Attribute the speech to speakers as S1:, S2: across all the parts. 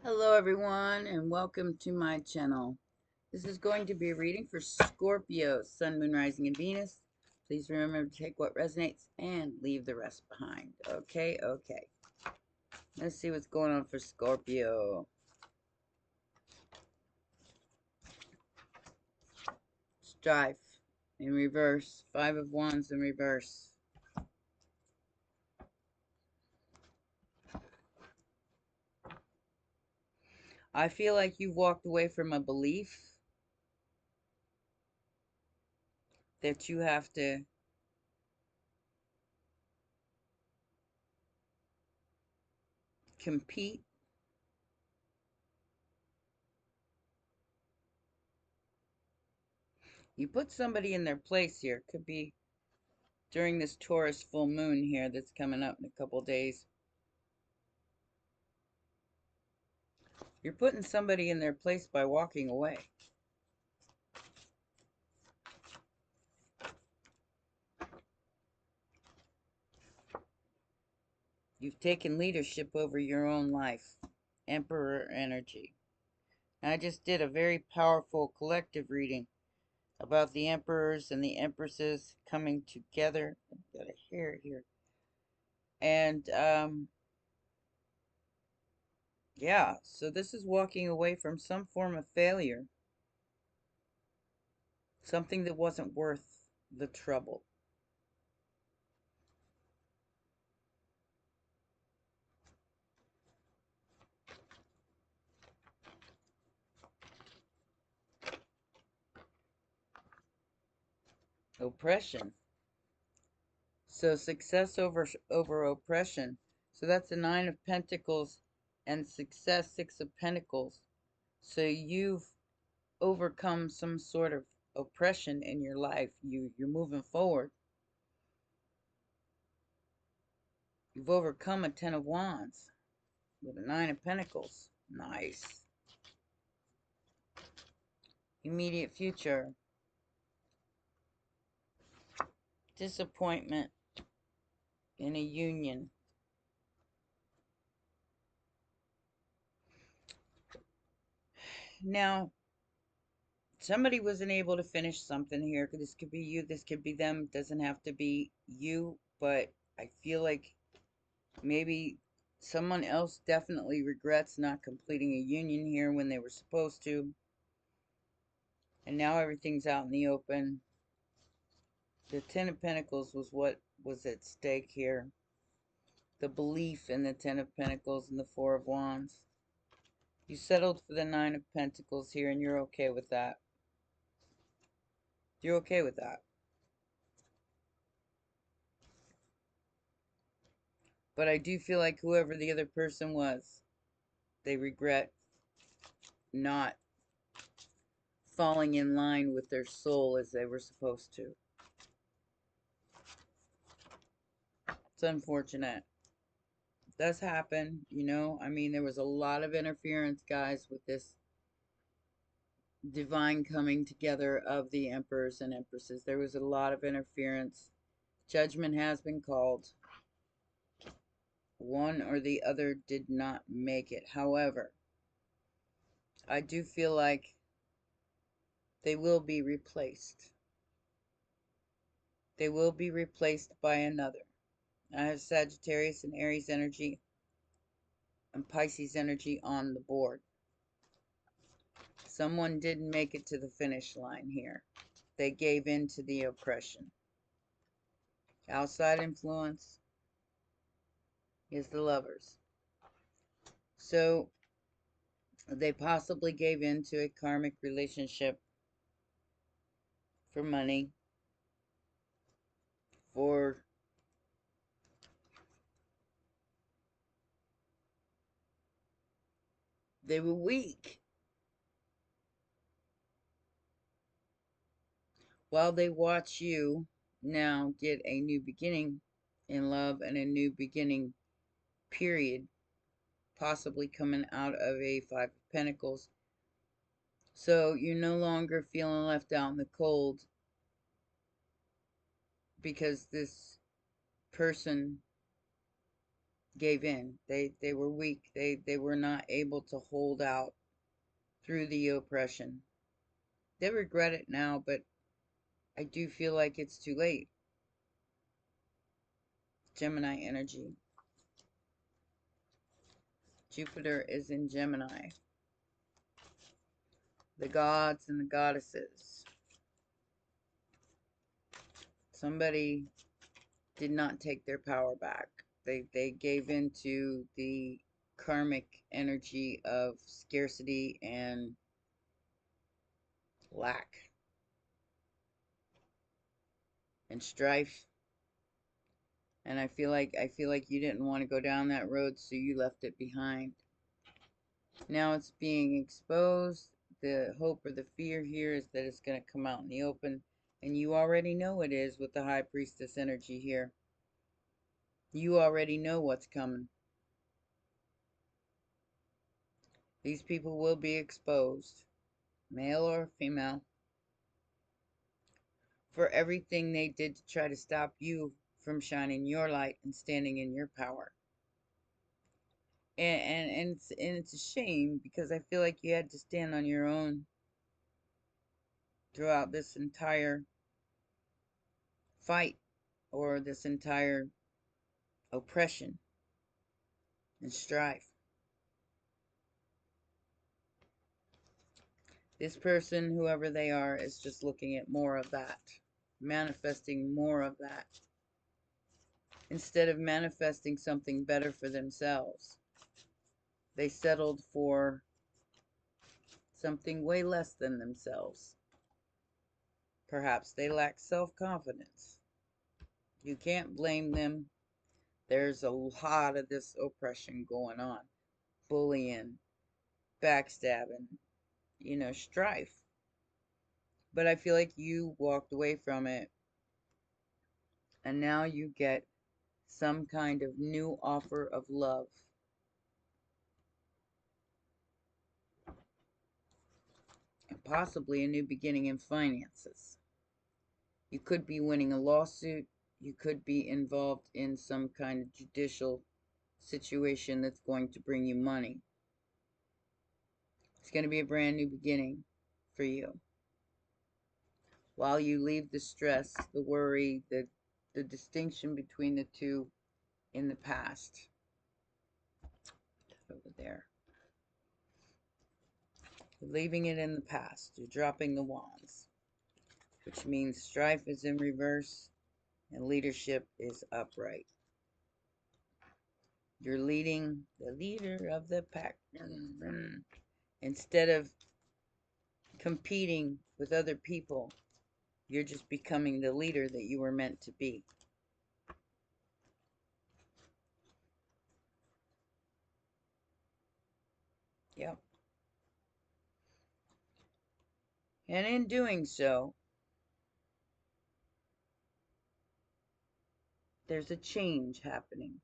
S1: Hello everyone and welcome to my channel. This is going to be a reading for Scorpio, Sun, Moon, Rising, and Venus. Please remember to take what resonates and leave the rest behind. Okay. Let's see what's going on for Scorpio. Strife in reverse. Five of Wands in reverse. I feel like you've walked away from a belief that you have to compete. You put somebody in their place here. Could be during this Taurus full moon here that's coming up in a couple days. You're putting somebody in their place by walking away. You've taken leadership over your own life. Emperor energy. I just did a very powerful collective reading about the emperors and the empresses coming together. I've got a hair here. And, yeah, so this is walking away from some form of failure. Something that wasn't worth the trouble. Oppression. So success over oppression. So that's the Nine of Pentacles and success, Six of Pentacles. So you've overcome some sort of oppression in your life. You're moving forward. You've overcome a Ten of Wands with a Nine of Pentacles. Nice. Immediate future. Disappointment in a union. Now, somebody wasn't able to finish something here. This could be you, this could be them. It doesn't have to be you, but I feel like maybe someone else definitely regrets not completing a union here when they were supposed to. And now everything's out in the open. The Ten of Pentacles was what was at stake here. The belief in the Ten of Pentacles and the Four of Wands. You settled for the Nine of Pentacles here and you're okay with that. You're okay with that. But I do feel like whoever the other person was, they regret not falling in line with their soul as they were supposed to. It's unfortunate. It does happen, you know. I mean, there was a lot of interference, guys, with this divine coming together of the emperors and empresses. There was a lot of interference. Judgment has been called. One or the other did not make it. However, I do feel like they will be replaced. They will be replaced by another. I have Sagittarius and Aries energy and Pisces energy on the board. Someone didn't make it to the finish line here. They gave in to the oppression. Outside influence is the Lovers. So they possibly gave in to a karmic relationship for money, for they were weak. While they watch you now get a new beginning in love and a new beginning period, possibly coming out of a Five of Pentacles. So you're no longer feeling left out in the cold because this person gave in. They were weak. They were not able to hold out through the oppression. They regret it now, but I do feel like it's too late. Gemini energy. Jupiter is in Gemini. The gods and the goddesses. Somebody did not take their power back. They gave into the karmic energy of scarcity and lack and strife. And I feel like you didn't want to go down that road, so you left it behind. Now it's being exposed. The hope or the fear here is that it's going to come out in the open, and you already know it is with the High Priestess energy here. You already know what's coming. These people will be exposed, male or female, for everything they did to try to stop you from shining your light and standing in your power. And it's a shame, because I feel like you had to stand on your own throughout this entire fight, or this entire oppression and strife. This person, whoever they are, is just looking at more of that, manifesting more of that, instead of manifesting something better for themselves. They settled for something way less than themselves. Perhaps they lack self-confidence. You can't blame them. There's a lot of this oppression going on. Bullying, backstabbing, strife. But I feel like you walked away from it, and now you get some kind of new offer of love. And possibly a new beginning in finances. You could be winning a lawsuit. You could be involved in some kind of judicial situation that's going to bring you money. It's going to be a brand new beginning for you. While you leave the stress, the worry, the distinction between the two in the past. Over there. You're leaving it in the past. You're dropping the wands, which means strife is in reverse and leadership is upright. You're leading, the leader of the pack. Instead of competing with other people, you're just becoming the leader that you were meant to be. Yep. And in doing so, there's a change happening.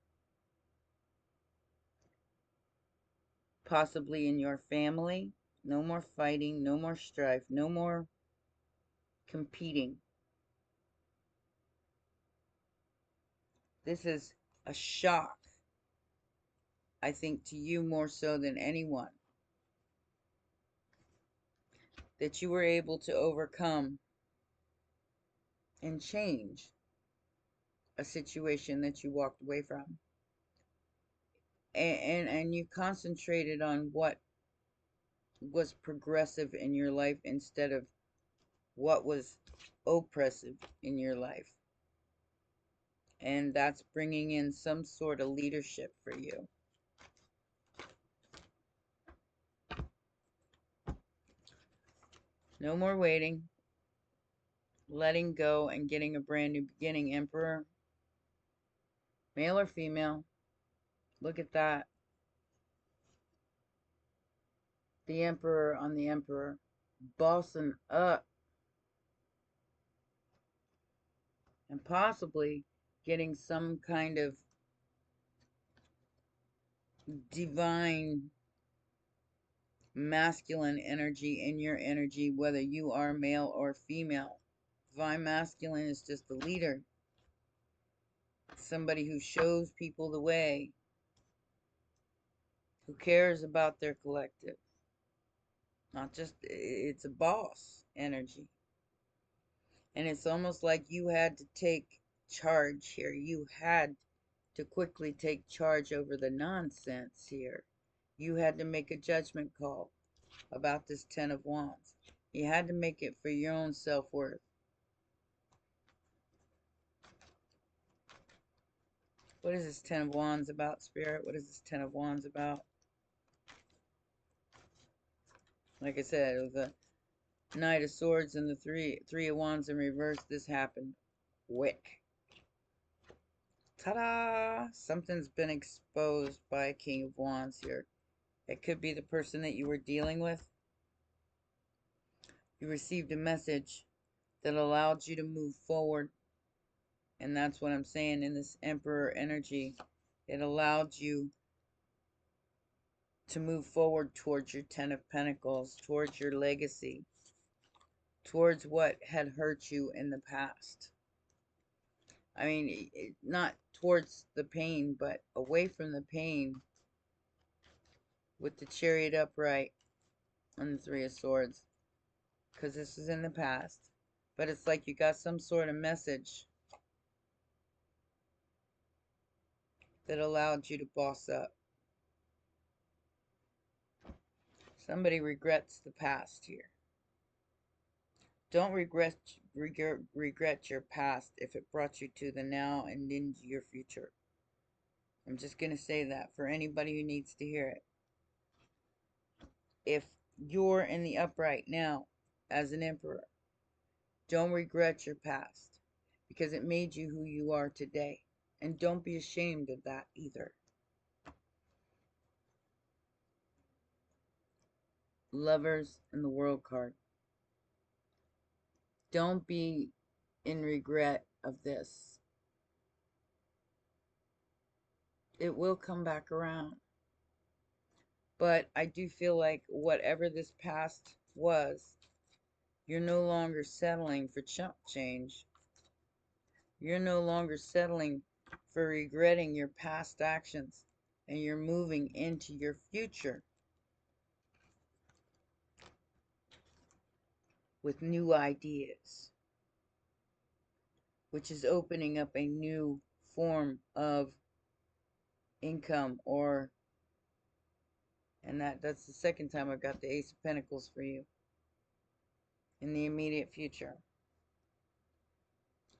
S1: Possibly in your family. No more fighting, no more strife, no more competing. This is a shock, I think, to you more so than anyone, that you were able to overcome and change a situation that you walked away from. And you concentrated on what was progressive in your life instead of what was oppressive in your life. And that's bringing in some sort of leadership for you. No more waiting, letting go, and getting a brand new beginning. Emperor, male or female, look at that. The Emperor on the Emperor, bossing up, and possibly getting some kind of divine masculine energy in your energy, whether you are male or female. Divine masculine is just the leader, somebody who shows people the way, who cares about their collective. Not just, it's a boss energy. And it's almost like you had to take charge here. You had to quickly take charge over the nonsense here. You had to make a judgment call about this Ten of Wands. You had to make it for your own self-worth. What is this Ten of Wands about, Spirit? What is this Ten of Wands about? Like I said, with the Knight of Swords and the Three of Wands in reverse, this happened quick. Ta-da! Something's been exposed by King of Wands here. It could be the person that you were dealing with. You received a message that allowed you to move forward. And that's what I'm saying in this Emperor energy. It allowed you to move forward towards your Ten of Pentacles, towards your legacy, towards what had hurt you in the past. I mean, not towards the pain, but away from the pain with the Chariot upright and the Three of Swords. Because this is in the past. But it's like you got some sort of message that allowed you to boss up. Somebody regrets the past here. Don't regret your past if it brought you to the now and into your future. I'm just going to say that for anybody who needs to hear it. If you're in the upright now as an emperor, don't regret your past because it made you who you are today. And don't be ashamed of that either. Lovers and the World card. Don't be in regret of this. It will come back around. But I do feel like whatever this past was, you're no longer settling for chump change. You're no longer settling for regretting your past actions. And you're moving into your future with new ideas, which is opening up a new form of income and that's the second time I've got the Ace of Pentacles for you in the immediate future.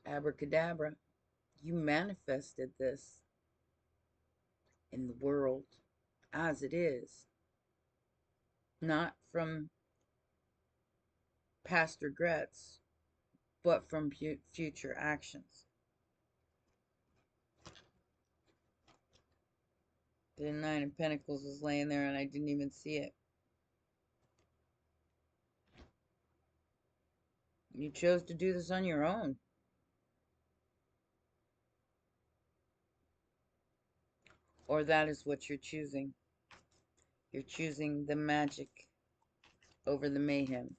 S1: Abracadabra, you manifested this in the world as it is, not from past regrets, but from future actions. The Nine of Pentacles was laying there and I didn't even see it. You chose to do this on your own. Or that is what you're choosing. You're choosing the magic over the mayhem.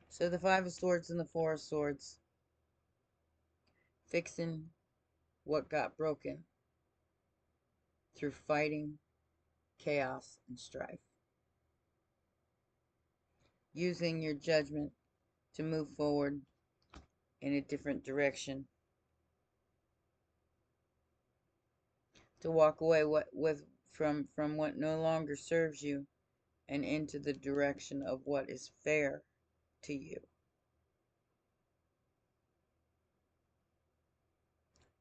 S1: So the Five of Swords and the Four of Swords. Fixing what got broken through fighting, chaos, and strife. Using your judgment to move forward in a different direction. To walk away from what no longer serves you and into the direction of what is fair to you.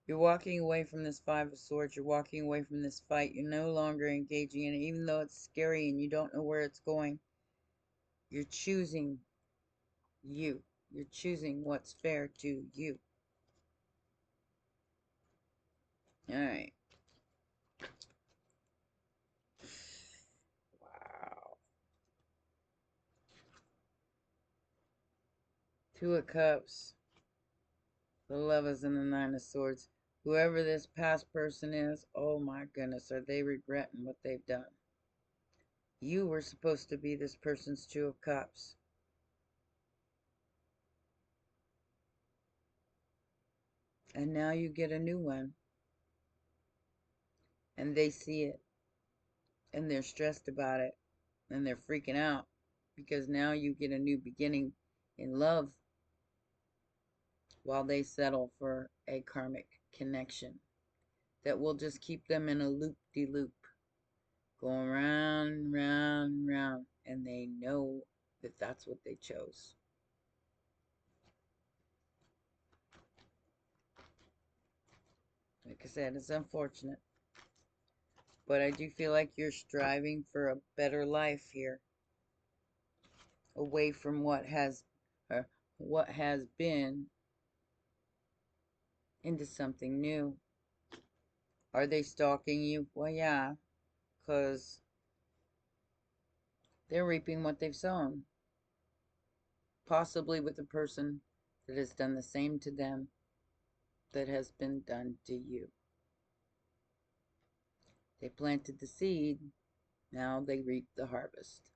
S1: You're walking away from this Five of Swords. You're walking away from this fight. You're no longer engaging in it. Even though it's scary and you don't know where it's going, you're choosing you. You're choosing what's fair to you. Alright. Wow. Two of Cups. The Lovers and the Nine of Swords. Whoever this past person is, oh my goodness, are they regretting what they've done? You were supposed to be this person's Two of Cups. And now you get a new one. And they see it. And they're stressed about it. And they're freaking out. Because now you get a new beginning in love while they settle for a karmic connection that will just keep them in a loop-de-loop, going round and round and round, and they know that that's what they chose. Like I said, it's unfortunate, but I do feel like you're striving for a better life here, away from uh, what has been, into something new. Are they stalking you? Well, yeah, because they're reaping what they've sown, possibly with a person that has done the same to them that has been done to you. They planted the seed, now they reap the harvest.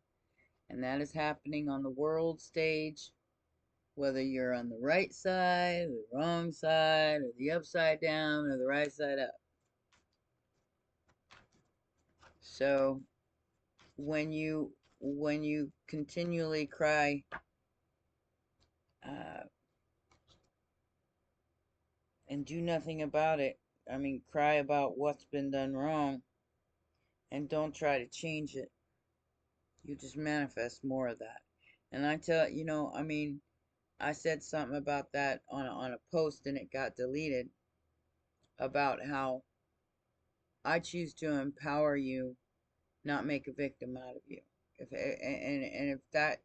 S1: And that is happening on the world stage, whether you're on the right side, or the wrong side, or the upside down, or the right side up. So when you continually cry, uh, and do nothing about it, I mean, cry about what's been done wrong, and don't try to change it, you just manifest more of that. And I tell I mean, I said something about that on a post and it got deleted, about how I choose to empower you, not make a victim out of you. And if that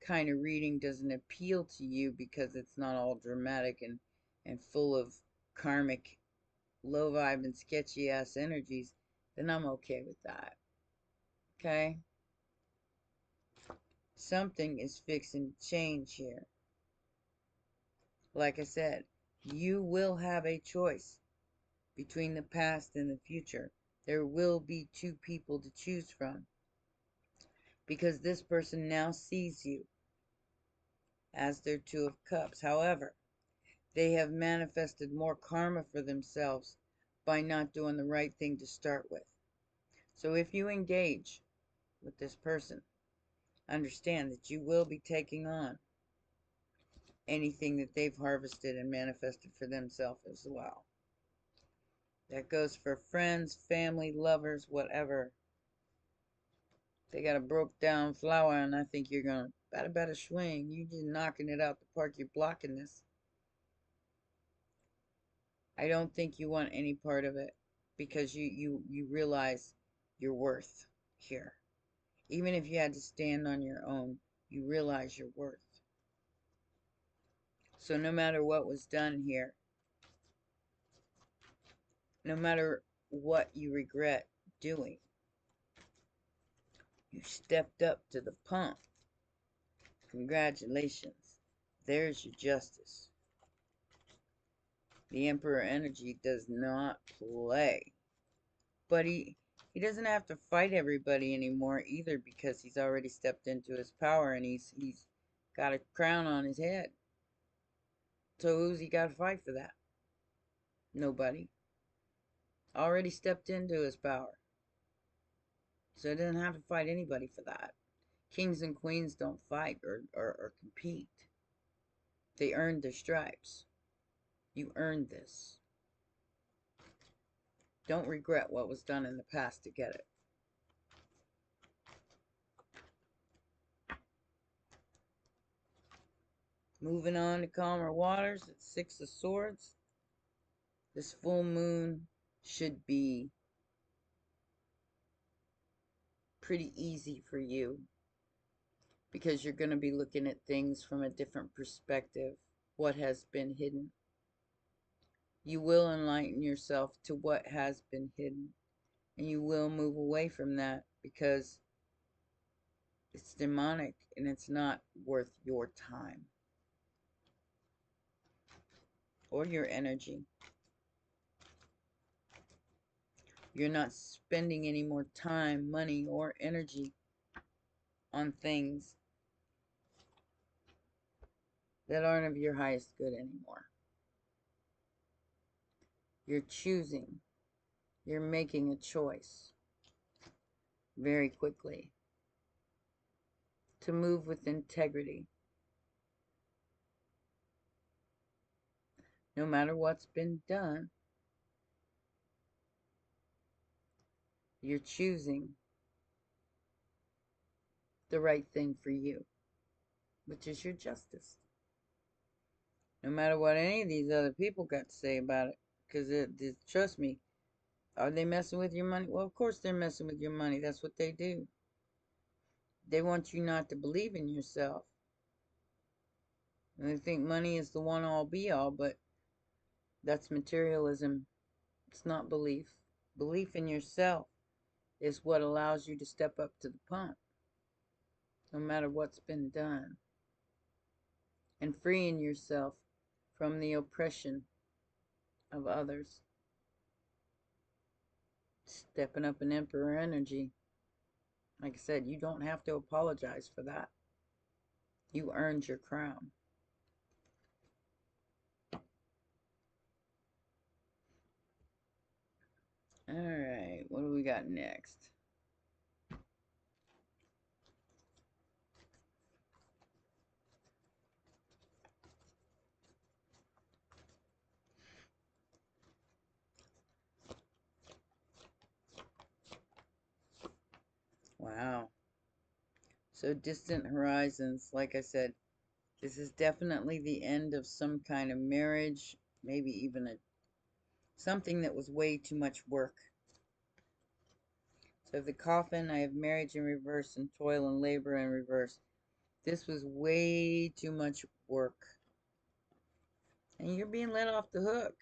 S1: kind of reading doesn't appeal to you because it's not all dramatic and full of karmic, low vibe and sketchy ass energies, then I'm okay with that. Okay? Something is fixing to change here. Like I said, you will have a choice between the past and the future. There will be two people to choose from, because this person now sees you as their Two of Cups. However, they have manifested more karma for themselves by not doing the right thing to start with. So if you engage with this person, understand that you will be taking on anything that they've harvested and manifested for themselves as well. That goes for friends, family, lovers, whatever. They got a broke down flower, and I think you're gonna better swing. You just knocking it out the park. You're blocking this. I don't think you want any part of it, because you realize your worth here. Even if you had to stand on your own, you realize your worth. So no matter what was done here, no matter what you regret doing, you stepped up to the pump. Congratulations. There's your justice. The Emperor energy does not play. But he doesn't have to fight everybody anymore either, because he's already stepped into his power and he's got a crown on his head. So who's he got to fight for that? Nobody. Already stepped into his power. So he doesn't have to fight anybody for that. Kings and queens don't fight or compete. They earned their stripes. You earned this. Don't regret what was done in the past to get it. Moving on to calmer waters, it's Six of Swords. This full moon should be pretty easy for you, because you're going to be looking at things from a different perspective, what has been hidden. You will enlighten yourself to what has been hidden, and you will move away from that, because it's demonic and it's not worth your time or your energy. You're not spending any more time, money, or energy on things that aren't of your highest good anymore. You're choosing. You're making a choice very quickly to move with integrity. No matter what's been done, you're choosing the right thing for you, which is your justice. No matter what any of these other people got to say about it, because trust me, are they messing with your money? Well, of course they're messing with your money. That's what they do. They want you not to believe in yourself. And they think money is the one all be all, but that's materialism. It's not belief. Belief in yourself is what allows you to step up to the pump, no matter what's been done, and freeing yourself from the oppression of others. Stepping up in emperor energy. Like I said, you don't have to apologize for that. You earned your crown. All right, what do we got next? Wow. So distant horizons, like I said, this is definitely the end of some kind of marriage, maybe even something that was way too much work. So the coffin, I have marriage in reverse and toil and labor in reverse. This was way too much work. And you're being let off the hook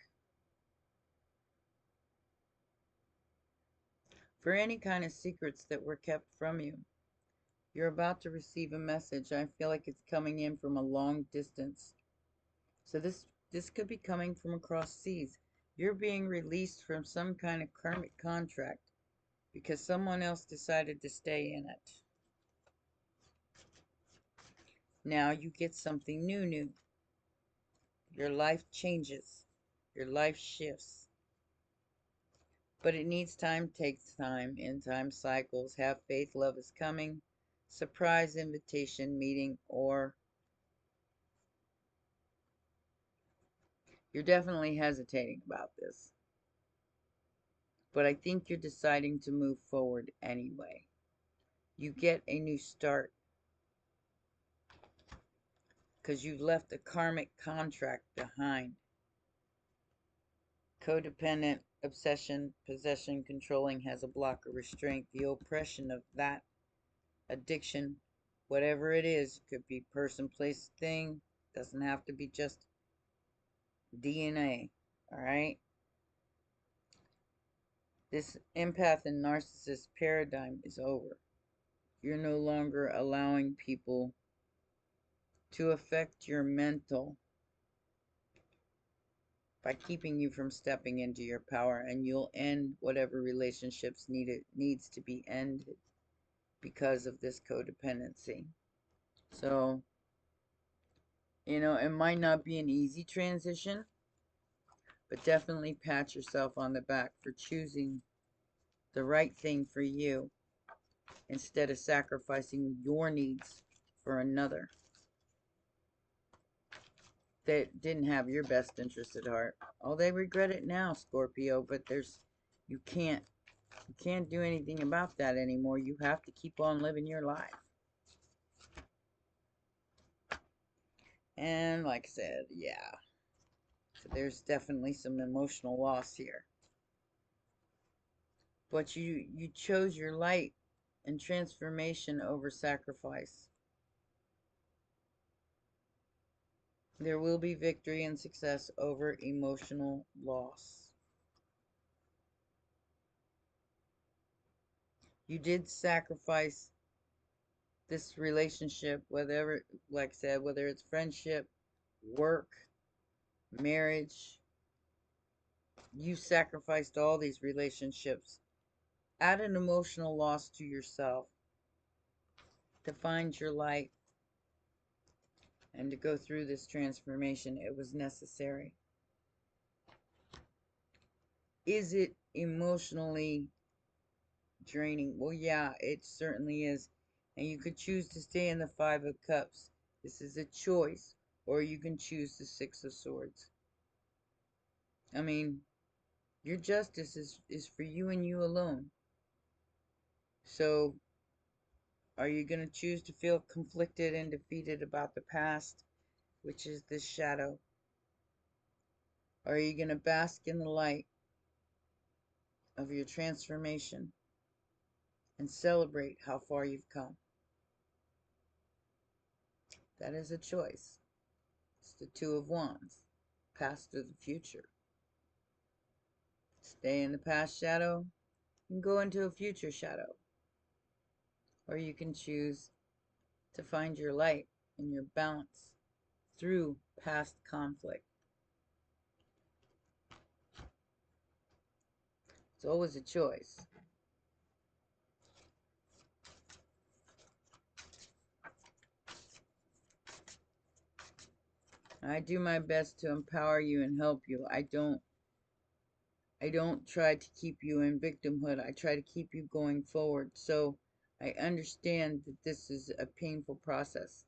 S1: for any kind of secrets that were kept from you. You're about to receive a message. I feel like it's coming in from a long distance. So this could be coming from across seas. You're being released from some kind of karmic contract because someone else decided to stay in it. Now you get something new. Your life changes. Your life shifts. But it needs time, takes time, in time cycles. Have faith, love is coming. Surprise invitation, meeting, or you're definitely hesitating about this. But I think you're deciding to move forward anyway. You get a new start because you've left a karmic contract behind. Codependent, obsession, possession, controlling has a block of restraint. The oppression of that addiction, whatever it is, could be person, place, thing, doesn't have to be just DNA, all right? This empath and narcissist paradigm is over. You're no longer allowing people to affect your mental by keeping you from stepping into your power, and you'll end whatever relationships needs to be ended because of this codependency. So, it might not be an easy transition, but definitely pat yourself on the back for choosing the right thing for you instead of sacrificing your needs for another that didn't have your best interest at heart. Oh, they regret it now, Scorpio, but you can't do anything about that anymore. You have to keep on living your life. And like I said, yeah. So there's definitely some emotional loss here. But you chose your light and transformation over sacrifice. There will be victory and success over emotional loss. You did sacrifice this relationship, whether, like I said, whether it's friendship, work, marriage, you sacrificed all these relationships at an emotional loss to yourself to find your light and to go through this transformation. It was necessary. Is it emotionally draining? Well, yeah, it certainly is. And you could choose to stay in the Five of Cups. This is a choice. Or you can choose the Six of Swords. I mean, your justice is for you and you alone. So, are you going to choose to feel conflicted and defeated about the past, which is this shadow? Or are you going to bask in the light of your transformation and celebrate how far you've come? That is a choice. It's the Two of Wands, past or the future. Stay in the past shadow and go into a future shadow. Or you can choose to find your light and your balance through past conflict. It's always a choice. I do my best to empower you and help you. I don't try to keep you in victimhood. I try to keep you going forward. So I understand that this is a painful process.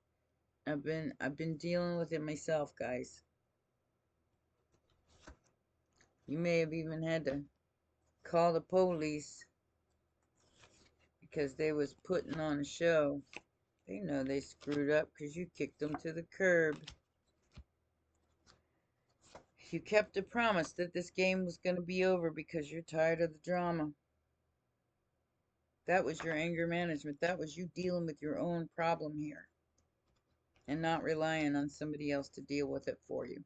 S1: I've been dealing with it myself, guys. You may have even had to call the police because they was putting on a show. They know they screwed up because you kicked them to the curb. You kept a promise that this game was going to be over because you're tired of the drama. That was your anger management. That was you dealing with your own problem here and not relying on somebody else to deal with it for you.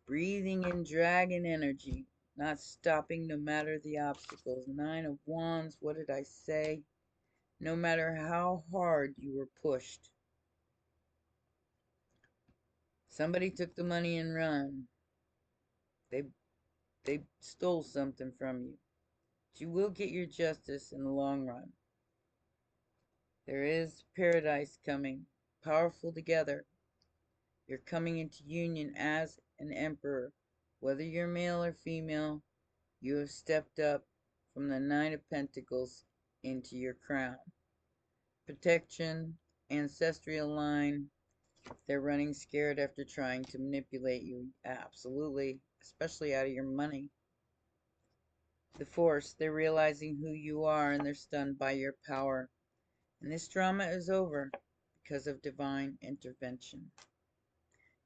S1: Breathing in dragon energy, not stopping no matter the obstacles. Nine of Wands, what did I say? No matter how hard you were pushed. Somebody took the money and run. They they stole something from you. But you will get your justice in the long run. There is paradise coming. Powerful together. You're coming into union as an emperor. Whether you're male or female, you have stepped up from the Nine of Pentacles into your crown. Protection, ancestral line. They're running scared after trying to manipulate you. Absolutely. Especially out of your money. The Force, they're realizing who you are and they're stunned by your power. And this drama is over because of divine intervention.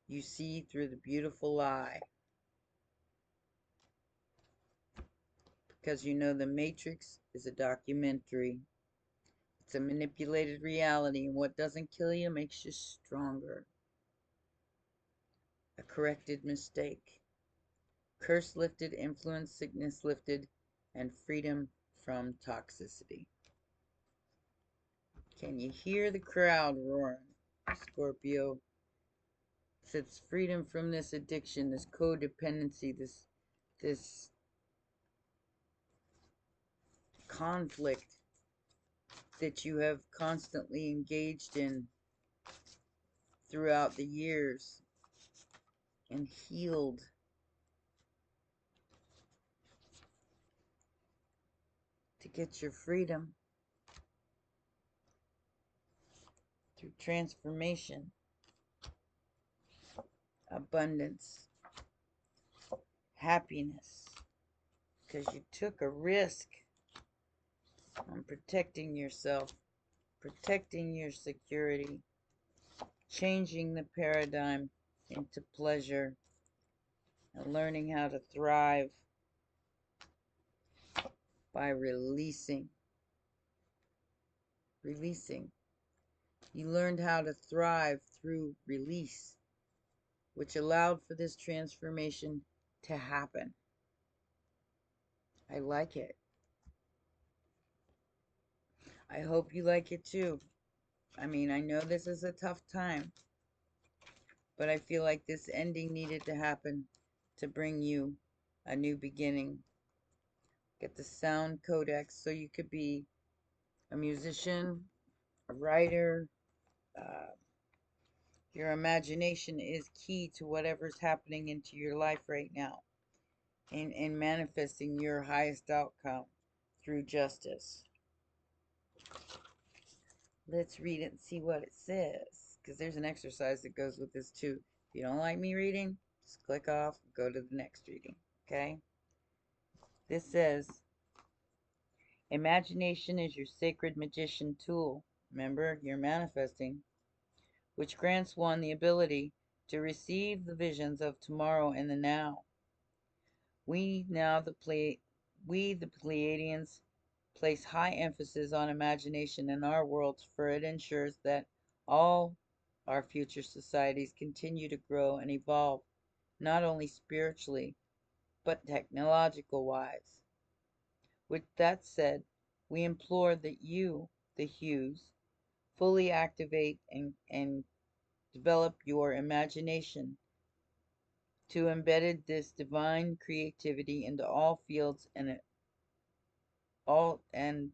S1: You see through the beautiful lie. Because you know the Matrix is a documentary. It's a manipulated reality, and what doesn't kill you makes you stronger. A corrected mistake. Curse lifted, influence, sickness lifted, and freedom from toxicity. Can you hear the crowd roaring? Scorpio. It's freedom from this addiction, this codependency, this conflict that you have constantly engaged in throughout the years and healed. To get your freedom through transformation, abundance, happiness, because you took a risk on protecting yourself, protecting your security, changing the paradigm into pleasure, and learning how to thrive by releasing. Releasing. You learned how to thrive through release, which allowed for this transformation to happen. I like it. I hope you like it too. I mean, I know this is a tough time, but I feel like this ending needed to happen to bring you a new beginning. Get the sound codex so you could be a musician, a writer. Uh, your imagination is key to whatever's happening into your life right now and manifesting your highest outcome through justice. Let's read it and see what it says, because there's an exercise that goes with this too. If you don't like me reading, just click off, go to the next reading, okay? This says, imagination is your sacred magician tool. Remember, you're manifesting, which grants one the ability to receive the visions of tomorrow and the now. We now the Pleiadians place high emphasis on imagination in our worlds, for it ensures that all our future societies continue to grow and evolve, not only spiritually, but technological wise. With that said, we implore that you, the Hughes, fully activate and develop your imagination to embed this divine creativity into all fields and all and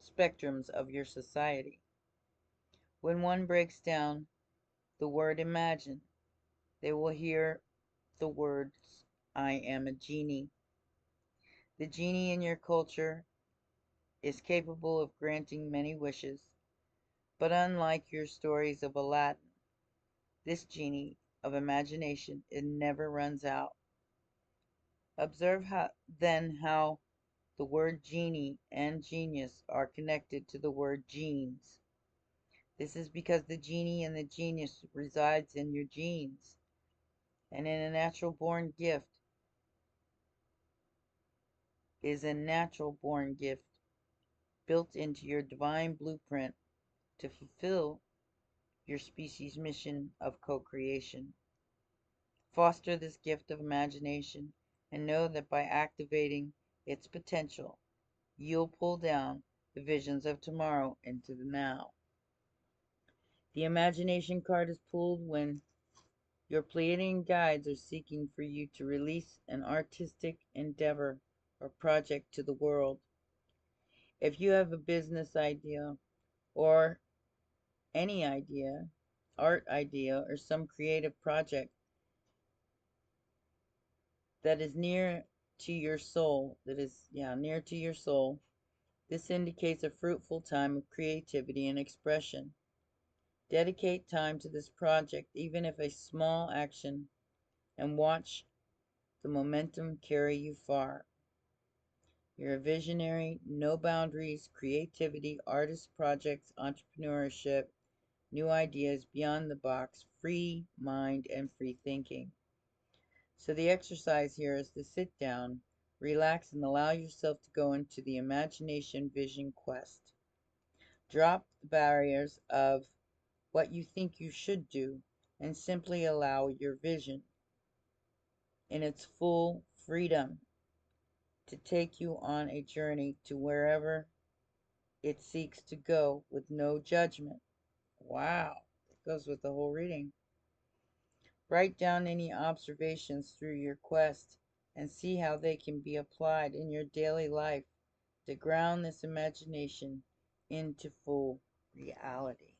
S1: spectrums of your society. When one breaks down the word imagine, they will hear the words, I am a genie. The genie in your culture is capable of granting many wishes, but unlike your stories of Aladdin, this genie of imagination, it never runs out. Observe how the word genie and genius are connected to the word genes. This is because the genie and the genius resides in your genes, and in a natural born gift is a natural born gift built into your divine blueprint to fulfill your species' mission of co-creation. Foster this gift of imagination and know that by activating its potential, you'll pull down the visions of tomorrow into the now. The imagination card is pulled when your Pleiadian guides are seeking for you to release an artistic endeavor or project to the world. If you have a business idea or any idea, art idea, or some creative project that is near to your soul, near to your soul, this indicates a fruitful time of creativity and expression. Dedicate time to this project, even if a small action, and watch the momentum carry you far. You're a visionary, no boundaries, creativity, artist projects, entrepreneurship, new ideas beyond the box, free mind, and free thinking. So the exercise here is to sit down, relax, and allow yourself to go into the imagination vision quest. Drop the barriers of what you think you should do and simply allow your vision in its full freedom to take you on a journey to wherever it seeks to go with no judgment. Wow, it goes with the whole reading. Write down any observations through your quest and see how they can be applied in your daily life to ground this imagination into full reality.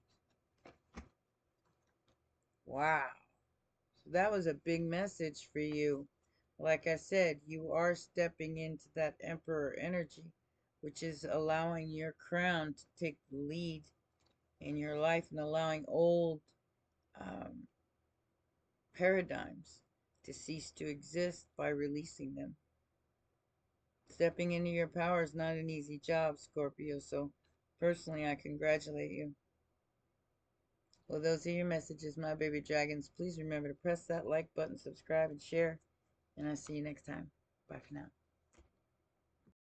S1: Wow. So that was a big message for you. Like I said, you are stepping into that emperor energy, which is allowing your crown to take the lead in your life and allowing old um, paradigms to cease to exist by releasing them. Stepping into your power is not an easy job, Scorpio, so personally, I congratulate you. Well, those are your messages, my baby dragons. Please remember to press that like button, subscribe, and share, and I'll see you next time. Bye for now.